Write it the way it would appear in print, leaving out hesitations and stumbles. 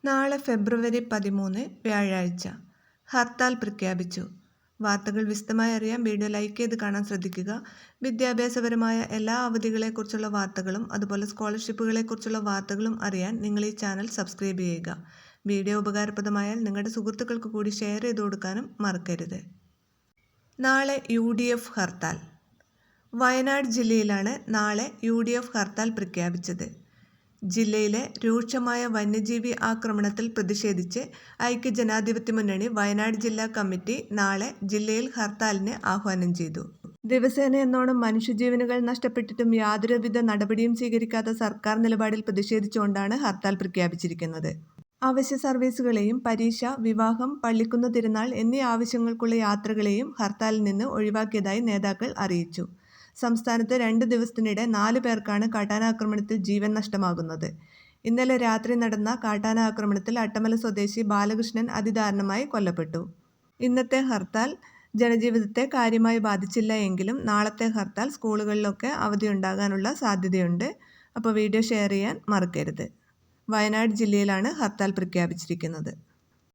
നാളെ ഫെബ്രുവരി 13 വ്യാഴാഴ്ച. ഹർത്താൽ പ്രഖ്യാപിച്ചു. വാർത്തകൾ വിശദമായി അറിയാൻ വീഡിയോ ലൈക്ക് ചെയ്ത് കാണാൻ ശ്രദ്ധിക്കുക. വിദ്യാഭ്യാസപരമായ എല്ലാ അവധികളെക്കുറിച്ചുള്ള വാർത്തകളും അതുപോലെ സ്കോളർഷിപ്പുകളെക്കുറിച്ചുള്ള വാർത്തകളും അറിയാൻ നിങ്ങൾ ഈ ചാനൽ സബ്സ്ക്രൈബ് ചെയ്യുക. വീഡിയോ ഉപകാരപ്രദമായാൽ നിങ്ങളുടെ സുഹൃത്തുക്കൾക്ക് കൂടി ഷെയർ ചെയ്ത് കൊടുക്കാനും മറക്കരുത്. നാളെ UDF ഹർത്താൽ. വയനാട് ജില്ലയിലാണ് നാളെ UDF ഹർത്താൽ പ്രഖ്യാപിച്ചത്. ജില്ലയിലെ രൂക്ഷമായ വന്യജീവി ആക്രമണത്തിൽ പ്രതിഷേധിച്ച് ഐക്യജനാധിപത്യ മുന്നണി വയനാട് ജില്ലാ കമ്മിറ്റി നാളെ ജില്ലയിൽ ഹർത്താലിന് ആഹ്വാനം ചെയ്തു. ദിവസേന എന്നോണം മനുഷ്യജീവനുകൾ നഷ്ടപ്പെട്ടിട്ടും യാതൊരുവിധ നടപടിയും സ്വീകരിക്കാത്ത സർക്കാർ നിലപാടിൽ പ്രതിഷേധിച്ചുകൊണ്ടാണ് ഹർത്താൽ പ്രഖ്യാപിച്ചിരിക്കുന്നത്. അവശ്യ സർവീസുകളെയും പരീക്ഷ, വിവാഹം, പള്ളിക്കുന്ന് തിരുനാൾ എന്നീ ആവശ്യങ്ങൾക്കുള്ള യാത്രകളെയും ഹർത്താലിൽ നിന്ന് ഒഴിവാക്കിയതായി നേതാക്കൾ അറിയിച്ചു. സംസ്ഥാനത്ത് 2 ദിവസത്തിനിടെ 4 പേർക്കാണ് കാട്ടാനാക്രമണത്തിൽ ജീവൻ നഷ്ടമാകുന്നത്. ഇന്നലെ രാത്രി നടന്ന കാട്ടാനാക്രമണത്തിൽ അട്ടമല സ്വദേശി ബാലകൃഷ്ണൻ അതിദാരുണമായി കൊല്ലപ്പെട്ടു. ഇന്നത്തെ ഹർത്താൽ ജനജീവിതത്തെ കാര്യമായി ബാധിച്ചില്ല എങ്കിലും നാളത്തെ ഹർത്താൽ സ്കൂളുകളിലൊക്കെ അവധിയുണ്ടാകാനുള്ള സാധ്യതയുണ്ട്. അപ്പോൾ വീഡിയോ ഷെയർ ചെയ്യാൻ മറക്കരുത്. വയനാട് ജില്ലയിലാണ് ഹർത്താൽ പ്രഖ്യാപിച്ചിരിക്കുന്നത്.